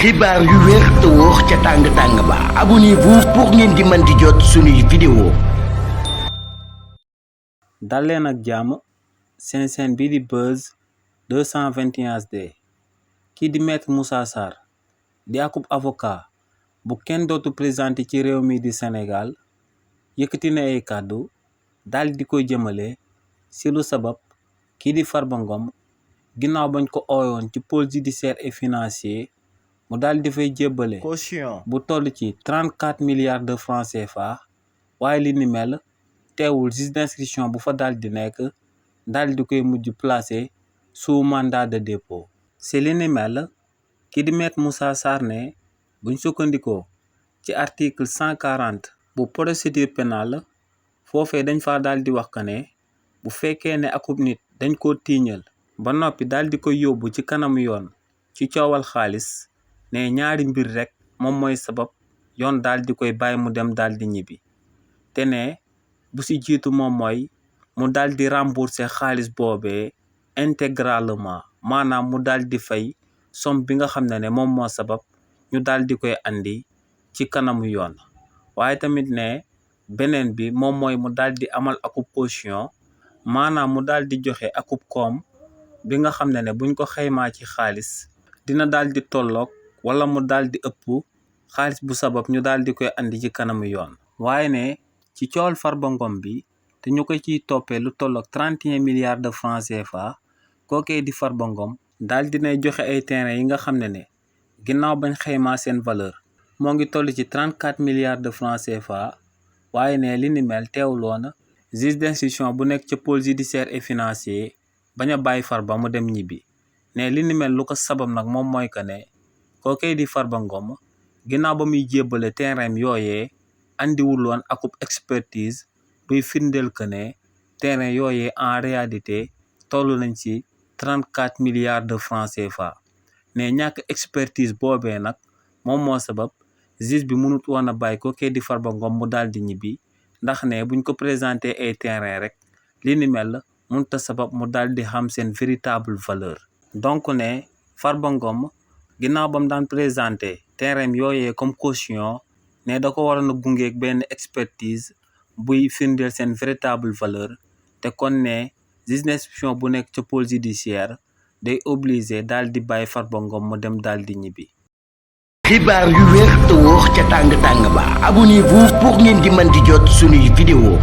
xibaar yu wér te wóor ca tàng-tàng ba abonnez-vous pour ngeen di mën di jot suñuy vidéo. dal leen ak jàmm seen chaîne bi di Buzz 221 HD kii di maître Moussa Sarr di akub avocat bu kenn dootu présenté ci réew mi di Sénégal yëkkati na ay kàddu dal di koy jëmale ci lu sabab kii di Farba Ngom ginnaaw bañ ko ooyoon ci pôle judiciaire et financier mu daal di fay jébbale caution bu toll ci 34 milliards de francs CFA waaye li ni mel teewul juge d'instruction bu fa daal di nekk daal di koy mujj placé sous mandat de dépôt. si li ni mel ki di maître Moussa Sarr ne buñ sukkandikoo ci article 140 bu procédure pénale foofee dañ fa daal di wax que ne bu fekkee ne akub nit dañ koo tiiñal ba noppi daal di koy yóbbu ci kanamu yoon ci coowal xaalis ne ñaari mbir rek moom mooy sabab yoon daal di koy bàyyi mu dem daal di ñibbi te ne bu si jiitu moom mooy mu daal di rembourser xaalis boobee intégralement maanaam mu daal di fay somme bi nga xam ne moom moo sabab ñu daal di koy andi ci kanamu yoon waaye tamit ne beneen bi moom mooy mu daal di amal akub caution maanaam mu daal di joxe akub koom bi nga xam ne buñ ko xaymaa ci xaalis dina daal di tolloog wala mu daal di ëpp xaalis bu sabab ñu daal di koy andi ci kanamu yoon waaye ne ci coowal Farba Ngom bi te ñu ko ciy toppee lu tolloog 31 milliards de francs CFA kookee di Farba Ngom daal dinay joxe ay terrain yi nga xam ne ginnaaw bañ xaymaa seen valeur moo ngi toll ci 34 milliards de francs CFA waaye ne li ni mel teewuloon juge d'instruction bu nekk ca pôle judiciaire et financier bañ a bàyyi Farba mu dem ñibbi ne li ni mel lu ko sabab nag moom mooy que ne kookee di Farba Ngom ginnaaw ba muy jébbale terrain yooyee andiwul woon akub expertise buy firndeel que ne terrain yooyee en réalité toll nañ ci 34 milliards de francs CFA ne ñàkk expertise boobee nag moom moo sabab juge bi mënut woon a bàyyi kookee di Farba Ngom mu daal di ñibbi ndax ne buñ ko présenté ay terrain rek li ni mel mënut a sabab mu daal di xam seen véritable valeur donc ne Farba Ngom ginnaaw ba mu daan présenté terrain yooyee comme caution ne da ko waroon a gungeeg benn expertise buy firndeel seen véritable valeur te kon ne juge d'instruction bu nekk ca pôle judiciaire day obligé daal di bàyyi Farba Ngom mu dem daal di ñibbi. xibaar yu wér te wóor ca tàng-tàng ba abonnez-vous pour ngeen di mën di jot suñuy vidéo.